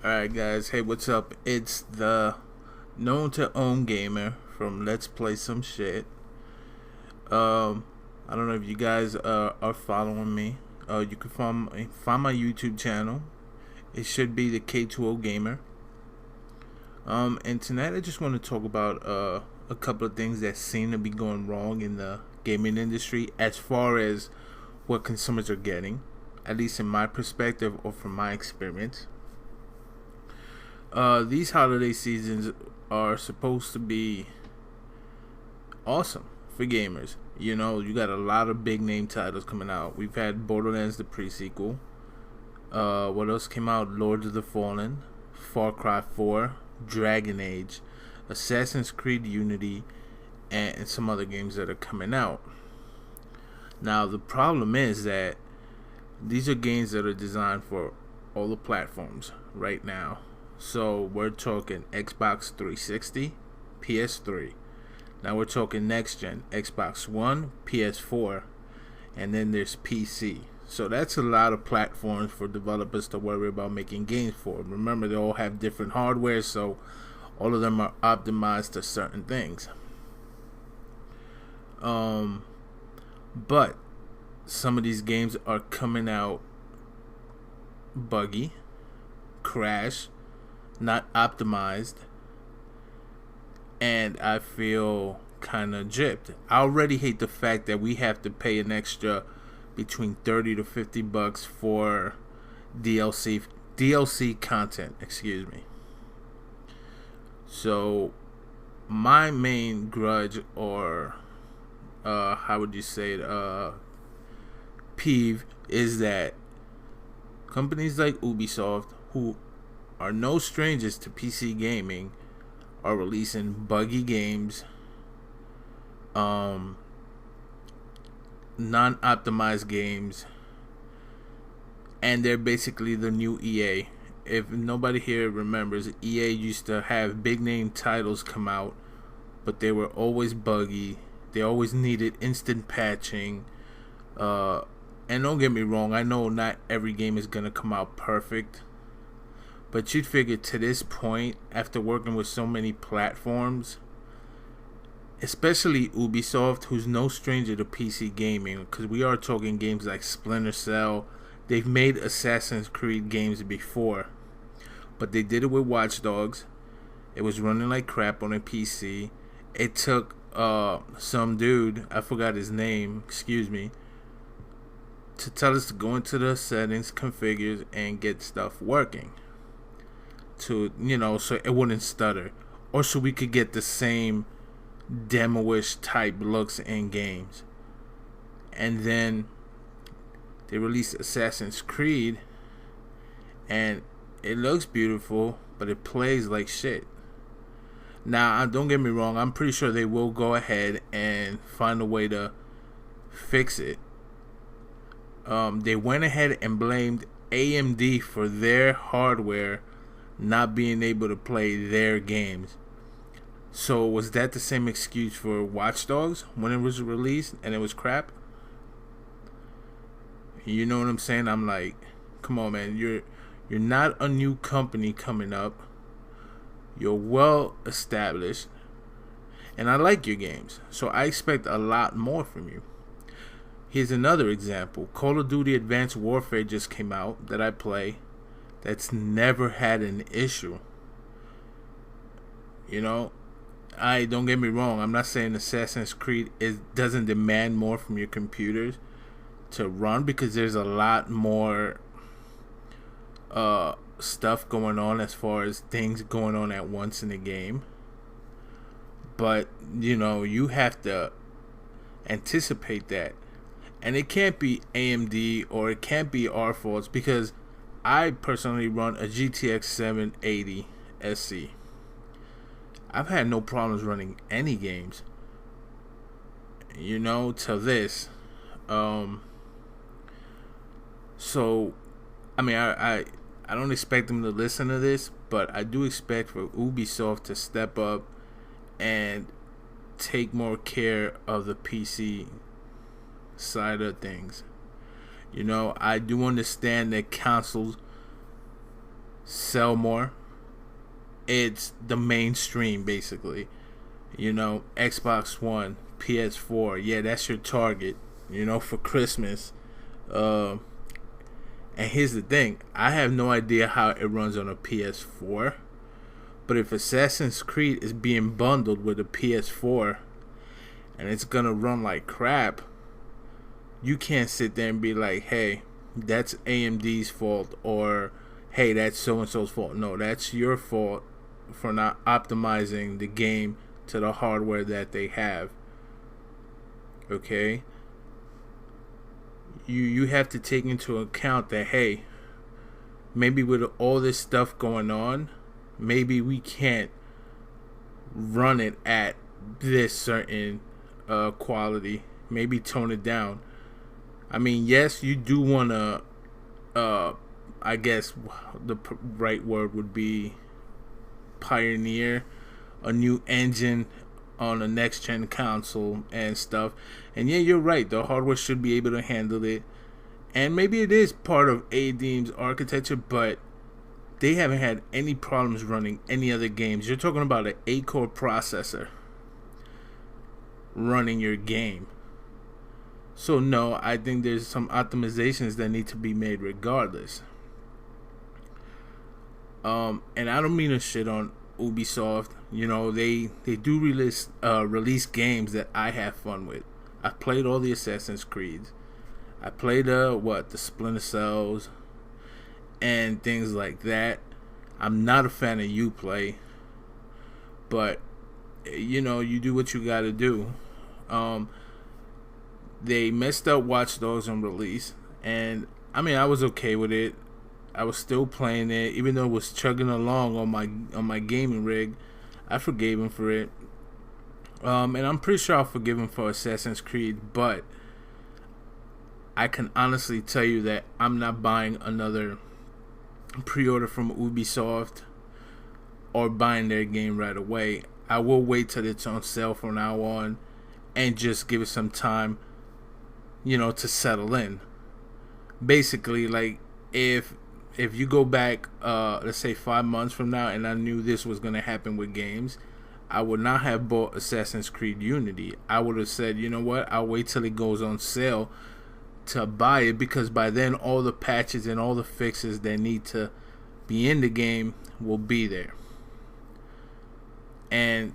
Alright guys, hey, what's up? It's the known to own gamer from Let's Play Some Shit. I don't know if you guys are following me. You can find my YouTube channel. It should be the k2oGamer. And tonight I just want to talk about a couple of things that seem to be going wrong in the gaming industry as far as what consumers are getting, at least in my perspective or from my experience. These holiday seasons are supposed to be awesome for gamers. You know, you got a lot of big name titles coming out. We've had Borderlands the pre-sequel. What else came out? Lords of the Fallen, Far Cry 4, Dragon Age, Assassin's Creed Unity, and some other games that are coming out. Now, the problem is that these are games that are designed for all the platforms right now. So we're talking Xbox 360, PS3. Now we're talking next gen, Xbox One, PS4, and then there's PC. So that's a lot of platforms for developers to worry about making games for. Remember, they all have different hardware, so all of them are optimized to certain things. But some of these games are coming out buggy, crash, not optimized, and I feel kind of gypped. I already hate the fact that we have to pay an extra between $30 to $50 for DLC content. Excuse me. So my main grudge, or how would you say it, peeve, is that companies like Ubisoft, who are no strangers to PC gaming, are releasing buggy games, non-optimized games, and they're basically the new EA. If nobody here remembers, EA used to have big name titles come out, but they were always buggy. They always needed instant patching. And don't get me wrong, I know not every game is gonna come out perfect, but you'd figure to this point, after working with so many platforms, especially Ubisoft, who's no stranger to PC gaming, because we are talking games like Splinter Cell. They've made Assassin's Creed games before, but they did it with Watch Dogs. It was running like crap on a PC. It took some dude, I forgot his name, excuse me, to tell us to go into the settings, configures, and get stuff working. To, so it wouldn't stutter, or so we could get the same demo-ish type looks in games. And then they released Assassin's Creed, and it looks beautiful, but it plays like shit. Now, don't get me wrong, I'm pretty sure they will go ahead and find a way to fix it. They went ahead and blamed AMD for their hardware not being able to play their games. So was that the same excuse for Watch Dogs when it was released and it was crap? You know what I'm saying? I'm like, come on, man. You're not a new company coming up. You're well established, and I like your games, so I expect a lot more from you. Here's another example. Call of Duty Advanced Warfare just came out that I play. That's never had an issue. I don't get me wrong. I'm not saying Assassin's Creed doesn't demand more from your computers to run, because there's a lot more stuff going on as far as things going on at once in the game. But you have to anticipate that, and it can't be AMD or it can't be our faults, because I personally run a GTX 780 SC. I've had no problems running any games, till this. So, I mean, I don't expect them to listen to this, but I do expect for Ubisoft to step up and take more care of the PC side of things. I do understand that consoles sell more. It's the mainstream, basically. Xbox One, PS4. Yeah, that's your target. For Christmas. And here's the thing: I have no idea how it runs on a PS4. But if Assassin's Creed is being bundled with a PS4 and it's gonna run like crap, you can't sit there and be like, hey, that's AMD's fault, or hey, that's so and so's fault. No, that's your fault for not optimizing the game to the hardware that they have. Okay? You have to take into account that, hey, maybe with all this stuff going on, maybe we can't run it at this certain quality. Maybe tone it down. I mean, yes, you do want to, I guess the right word would be pioneer a new engine on a next gen console and stuff. And yeah, you're right, the hardware should be able to handle it. And maybe it is part of AMD's architecture, but they haven't had any problems running any other games. You're talking about an 8-core processor running your game. So no, I think there's some optimizations that need to be made regardless. And I don't mean to shit on Ubisoft. They do release games that I have fun with. I've played all the Assassin's Creeds. I played the Splinter Cells and things like that. I'm not a fan of Uplay, but you do what you gotta do. They messed up Watch Dogs on release, and I mean, I was okay with it. I was still playing it, even though it was chugging along on my gaming rig. I forgave him for it, and I'm pretty sure I'll forgive him for Assassin's Creed. But I can honestly tell you that I'm not buying another pre-order from Ubisoft or buying their game right away. I will wait till it's on sale from now on and just give it some time, to settle in. Basically, like if you go back, let's say 5 months from now, and I knew this was going to happen with games, I would not have bought Assassin's Creed Unity. I would have said, you know what, I'll wait till it goes on sale to buy it, because by then all the patches and all the fixes that need to be in the game will be there. And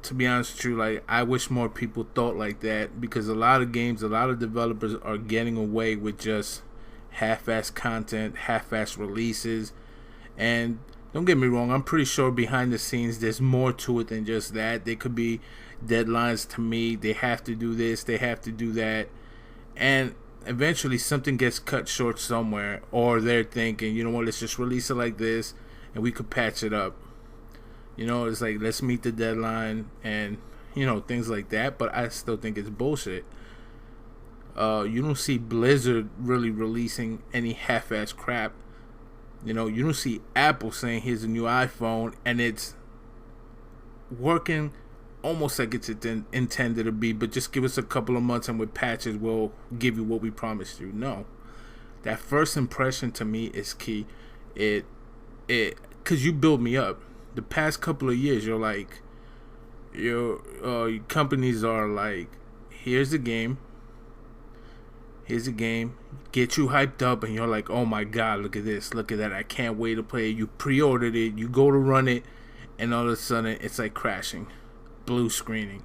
to be honest with you, like, I wish more people thought like that, because a lot of games, a lot of developers are getting away with just half-ass content, half-ass releases. And don't get me wrong, I'm pretty sure behind the scenes there's more to it than just that. There could be deadlines to meet, they have to do this, they have to do that, and eventually something gets cut short somewhere, or they're thinking, you know what, let's just release it like this and we could patch it up. It's like, let's meet the deadline and things like that. But I still think it's bullshit. You don't see Blizzard really releasing any half-ass crap. You don't see Apple saying here's a new iPhone and it's working almost like it's intended to be, but just give us a couple of months and with patches we'll give you what we promised you. No, that first impression to me is key. It because you build me up. The past couple of years, you're like, your companies are like, here's the game, get you hyped up, and you're like, oh my god, look at this, look at that, I can't wait to play it. You pre-ordered it, you go to run it, and all of a sudden it's like crashing, blue screening,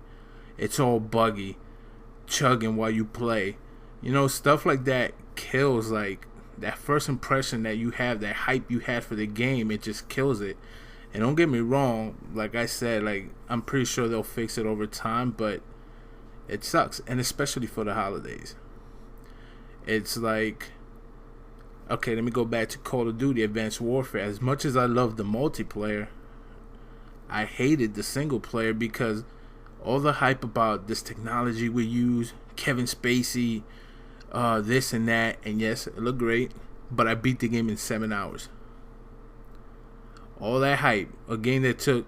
it's all buggy, chugging while you play. Stuff like that kills, like, that first impression that you have, that hype you had for the game. It just kills it. And don't get me wrong, like I said, like, I'm pretty sure they'll fix it over time, but it sucks, and especially for the holidays. It's like, okay, let me go back to Call of Duty Advanced Warfare. As much as I love the multiplayer, I hated the single player, because all the hype about this technology we use, Kevin Spacey, this and that, and yes, it looked great, but I beat the game in 7 hours. All that hype, a game that took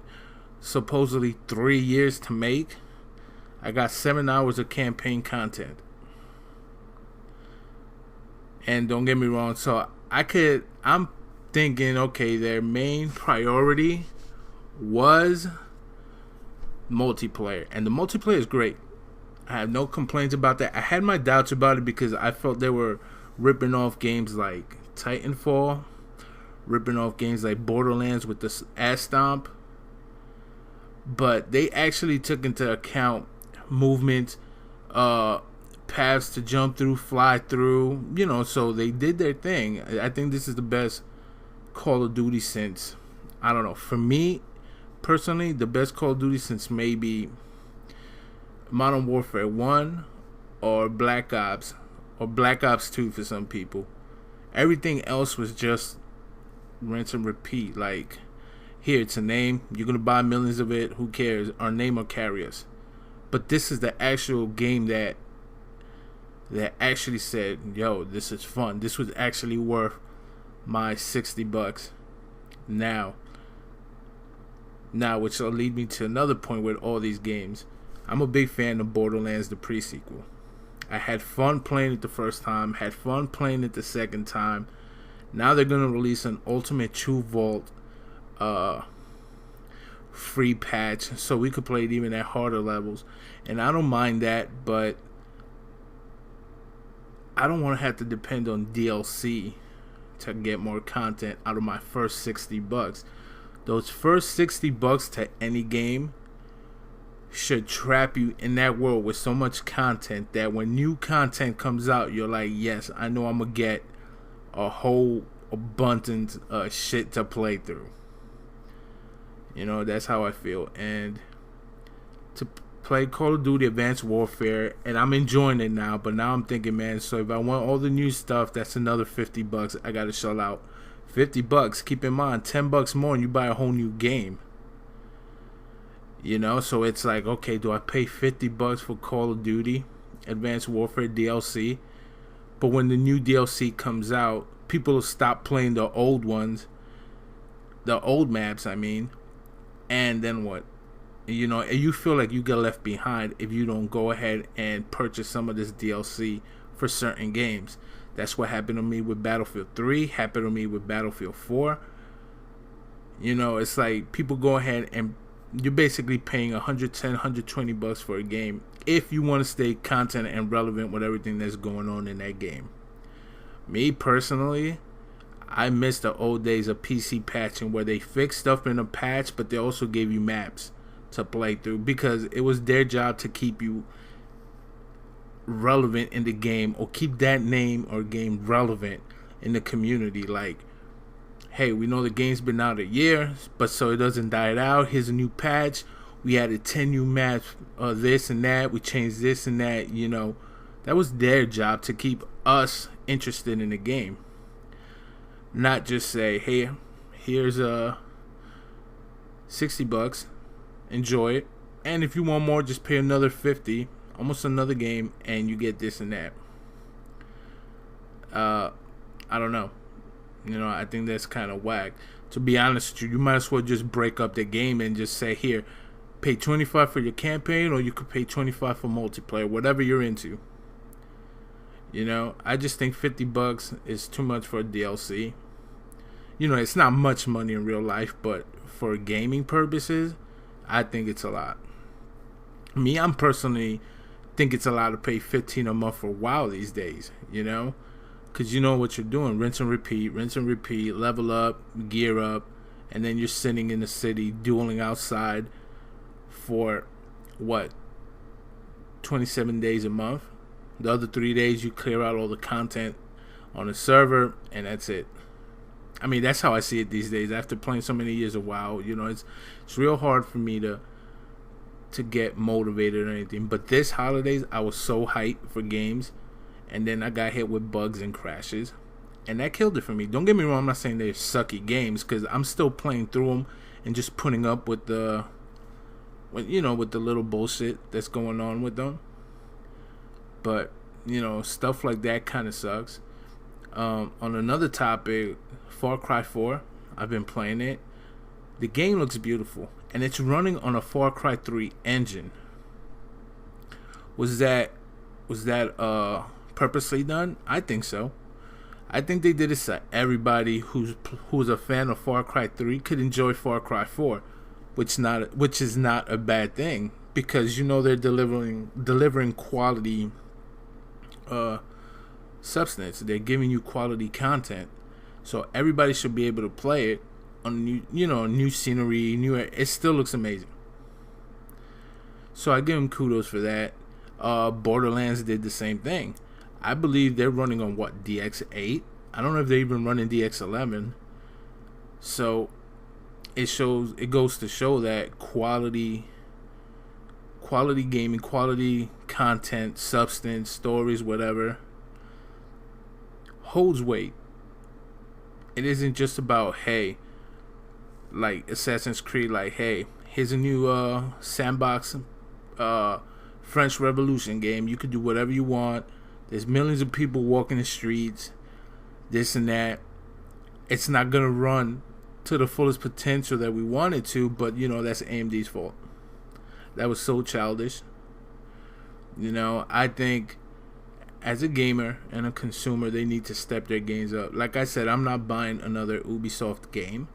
supposedly 3 years to make, I got 7 hours of campaign content. And don't get me wrong, so I'm thinking, okay, their main priority was multiplayer, and the multiplayer is great. I have no complaints about that. I had my doubts about it because I felt they were ripping off games like Titanfall, ripping off games like Borderlands with the ass stomp. But they actually took into account movement, paths to jump through, fly through, so they did their thing. I think this is the best Call of Duty since, I don't know, for me personally, the best Call of Duty since maybe Modern Warfare 1 or Black Ops, or Black Ops 2 for some people. Everything else was just rinse and repeat. Like, here, it's a name, you're going to buy millions of it, who cares? Our name will carry us. But this is the actual game that actually said, yo, this is fun. This was actually worth my $60 now, which will lead me to another point with all these games. I'm a big fan of Borderlands, the pre-sequel. I had fun playing it the first time, had fun playing it the second time. Now they're going to release an Ultimate True Vault free patch, so we could play it even at harder levels. And I don't mind that, but I don't want to have to depend on DLC to get more content out of my first $60. Those first $60 to any game should trap you in that world with so much content that when new content comes out, you're like, yes, I know I'm gonna get a whole abundance of shit to play through. That's how I feel. And to play Call of Duty Advanced Warfare, and I'm enjoying it now, but now I'm thinking, man, so if I want all the new stuff, that's another $50 I gotta shell out. $50, keep in mind, $10 more and you buy a whole new game. So it's like, okay, do I pay $50 for Call of Duty Advanced Warfare DLC? But when the new DLC comes out, people will stop playing the old ones, the old maps, I mean. And then what? You feel like you get left behind if you don't go ahead and purchase some of this DLC for certain games. That's what happened to me with Battlefield 3, happened to me with Battlefield 4. It's like people go ahead and you're basically paying $110, $120 for a game if you want to stay content and relevant with everything that's going on in that game. Me personally, I miss the old days of PC patching where they fixed stuff in a patch, but they also gave you maps to play through because it was their job to keep you relevant in the game or keep that name or game relevant in the community. Like, hey, we know the game's been out a year, but so it doesn't die out, here's a new patch. We added 10 new maps, this and that. We changed this and that. That was their job to keep us interested in the game. Not just say, hey, here's $60, enjoy it, and if you want more, just pay another $50, almost another game, and you get this and that. I don't know. I think that's kind of whack. To be honest with you, you might as well just break up the game and just say, here, pay $25 for your campaign, or you could pay $25 for multiplayer, whatever you're into. I just think $50 is too much for a DLC. It's not much money in real life, but for gaming purposes, I think it's a lot. Me, I'm personally think it's a lot to pay $15 a month for WoW these days, because you know what you're doing, rinse and repeat, level up, gear up, and then you're sitting in the city dueling outside for 27 days a month. The other 3 days you clear out all the content on the server, and that's it. I mean, that's how I see it these days. After playing so many years of WoW, it's real hard for me to get motivated or anything. But this holidays, I was so hyped for games, and then I got hit with bugs and crashes, and that killed it for me. Don't get me wrong, I'm not saying they're sucky games, because I'm still playing through them and just putting up with the little bullshit that's going on with them. But stuff like that kind of sucks. On another topic, Far Cry 4, I've been playing it. The game looks beautiful, and it's running on a Far Cry 3 engine. Was that purposely done? I think so. I think they did it so everybody who's a fan of Far Cry 3 could enjoy Far Cry 4, which is not a bad thing, because they're delivering quality substance. They're giving you quality content, so everybody should be able to play it on new scenery, it still looks amazing. So I give them kudos for that. Borderlands did the same thing. I believe they're running on DX8. I don't know if they're even running DX11. So it goes to show that quality gaming, quality content, substance, stories, whatever, holds weight. It isn't just about, hey, like Assassin's Creed, like, hey, here's a new sandbox French Revolution game. You could do whatever you want. There's millions of people walking the streets, this and that. It's not gonna run to the fullest potential that we want it to, but that's AMD's fault. That was so childish. I think as a gamer and a consumer, they need to step their games up. Like I said, I'm not buying another Ubisoft game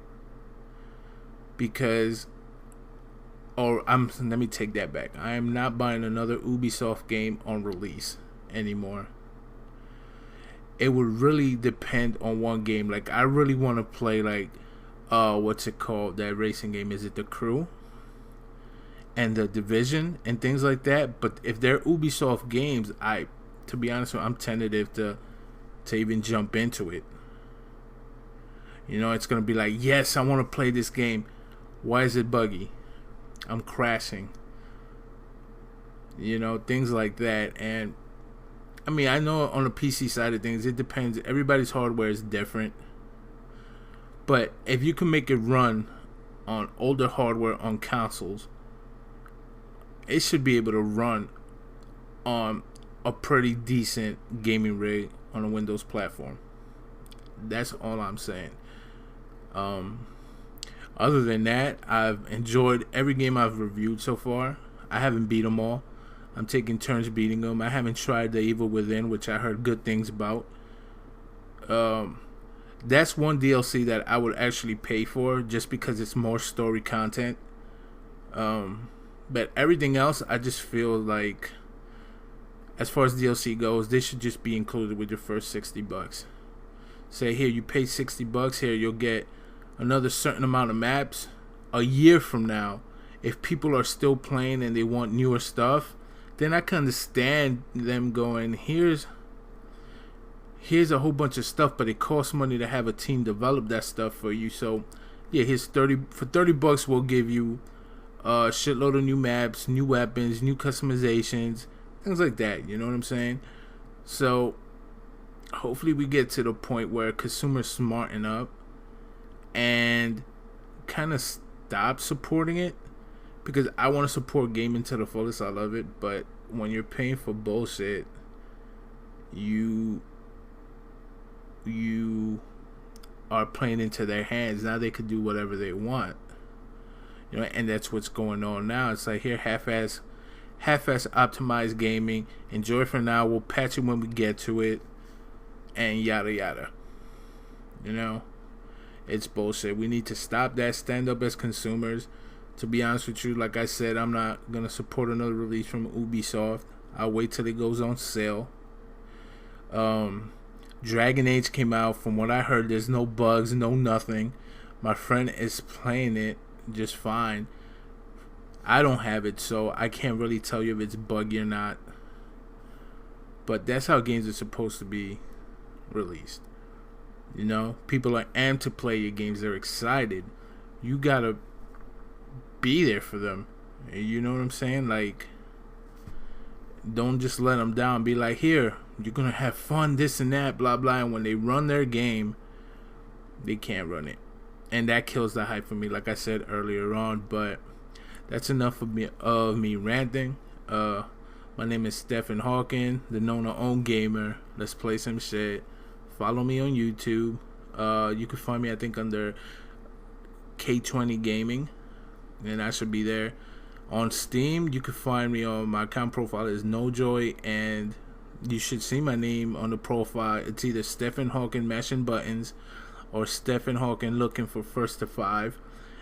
let me take that back. I am not buying another Ubisoft game on release anymore. It would really depend on one game. Like, I really want to play, like, what's it called? That racing game. Is it The Crew? And The Division and things like that. But if they're Ubisoft games, to be honest with you, I'm tentative to even jump into it. It's going to be like, yes, I want to play this game. Why is it buggy? I'm crashing. Things like that. And I mean, I know on the PC side of things, it depends. Everybody's hardware is different. But if you can make it run on older hardware on consoles, it should be able to run on a pretty decent gaming rig on a Windows platform. That's all I'm saying. Other than that, I've enjoyed every game I've reviewed so far. I haven't beat them all. I'm taking turns beating them. I haven't tried The Evil Within, which I heard good things about. That's one DLC that I would actually pay for just because it's more story content. But everything else, I just feel like, as far as DLC goes, they should just be included with your first $60. Say, here, you pay $60. Here, you'll get another certain amount of maps. A year from now, if people are still playing and they want newer stuff, then I can understand them going, here's a whole bunch of stuff, but it costs money to have a team develop that stuff for you. So yeah, here's $30 we'll give you a shitload of new maps, new weapons, new customizations, things like that. You know what I'm saying? So hopefully we get to the point where consumers smarten up and kind of stop supporting it, because I want to support gaming to the fullest. I love it, but when you're paying for bullshit, you are playing into their hands. Now they could do whatever they want, and that's what's going on now. It's like, here, half-ass optimized gaming. Enjoy for now. We'll patch it when we get to it, and yada yada. It's bullshit. We need to stop that. Stand up as consumers. To be honest with you, like I said, I'm not going to support another release from Ubisoft. I'll wait till it goes on sale. Dragon Age came out. From what I heard, there's no bugs, no nothing. My friend is playing it just fine. I don't have it, so I can't really tell you if it's buggy or not. But that's how games are supposed to be released. People are amped to play your games. They're excited. You gotta be there for them. You know what I'm saying? Like, don't just let them down. Be like, here, you're gonna have fun, this and that, blah blah. And when they run their game, they can't run it, and that kills the hype for me, like I said earlier on. But that's enough of me ranting. My name is Stephen Hawking, the k2oGamer. Gamer. Let's play some shit. Follow me on YouTube. You can find me, I think, under k2oGamer, and I should be there. On Steam, you can find me on my account profile is NoJoy, and you should see my name on the profile. It's either Stephen Hawking mashing buttons or Stephen Hawking looking for first to 5.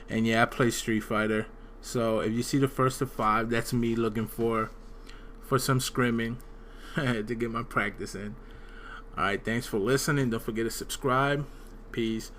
And yeah, I play Street Fighter. So if you see the first to 5, that's me looking for some scrimming to get my practice in. Alright, thanks for listening. Don't forget to subscribe. Peace.